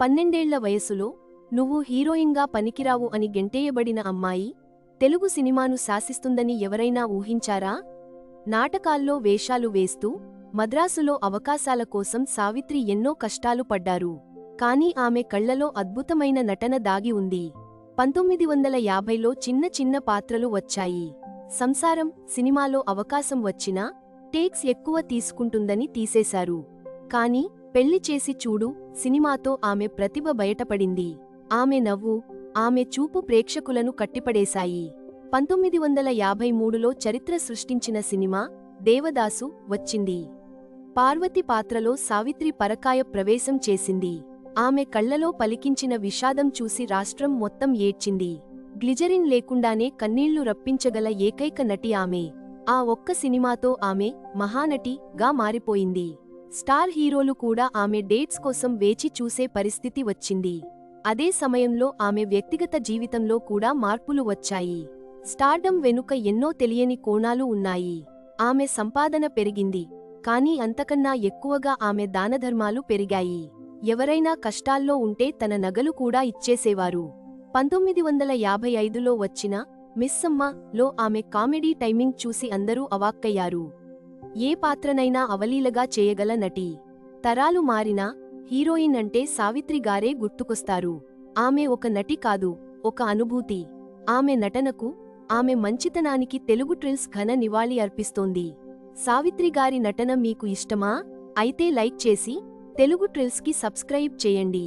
12 వయసులో నువ్వు హీరోయిన్గా పనికిరావు అని గెంటేయబడిన అమ్మాయి తెలుగు సినిమాను శాసిస్తుందని ఎవరైనా ఊహించారా? నాటకాల్లో వేషాలు వేస్తూ మద్రాసులో అవకాశాల కోసం సావిత్రి ఎన్నో కష్టాలు పడ్డారు. కాని ఆమె కళ్లలో అద్భుతమైన నటన దాగి ఉంది. 1950లో చిన్న చిన్న పాత్రలు వచ్చాయి. సంసారం సినిమాలో అవకాశం వచ్చినా టేక్స్ ఎక్కువ తీసుకుంటుందని తీసేశారు. కాని పెళ్లి చేసి చూడు సినిమాతో ఆమె ప్రతిభ బయటపడింది. ఆమె నవ్వు, ఆమె చూపు ప్రేక్షకులను కట్టిపడేశాయి. 1953లో చరిత్ర సృష్టించిన సినిమా దేవదాసు వచ్చింది. పార్వతి పాత్రలో సావిత్రి పరకాయ ప్రవేశం చేసింది. ఆమె కళ్లలో పలికించిన విషాదం చూసి రాష్ట్రం మొత్తం ఏడ్చింది. గ్లిజరిన్ లేకుండానే కన్నీళ్లు రప్పించగల ఏకైక నటి ఆమె. ఆ ఒక్క సినిమాతో ఆమె మహానటిగా మారిపోయింది. స్టార్ హీరోలు కూడా ఆమె డేట్స్ కోసం వేచి చూసే పరిస్థితి వచ్చింది. అదే సమయంలో ఆమె వ్యక్తిగత జీవితంలో కూడా మార్పులు వచ్చాయి. స్టార్డమ్ వెనుక ఎన్నో తెలియని కోణాలు ఉన్నాయి. ఆమె సంపాదన పెరిగింది, కానీ అంతకన్నా ఎక్కువగా ఆమె దానధర్మాలు పెరిగాయి. ఎవరైనా కష్టాల్లో ఉంటే తన నగలు కూడా ఇచ్చేసేవారు. 1955లో వచ్చిన మిస్సమ్మ లో ఆమె కామెడీ టైమింగ్ చూసి అందరూ అవాక్కయ్యారు. ఏ పాత్రనైనా అవలీలగా చేయగల నటి. తరాలు మారినా హీరోయిన్ అంటే సావిత్రి గారే గుర్తుకొస్తారు. ఆమె ఒక నటి కాదు, ఒక అనుభూతి. ఆమె నటనకు, ఆమె మంచితనానికి తెలుగు ట్రిల్స్ ఘన నివాళి అర్పిస్తోంది. సావిత్రి గారి నటన మీకు ఇష్టమా? అయితే లైక్ చేసి తెలుగు ట్రిల్స్కి సబ్స్క్రైబ్ చేయండి.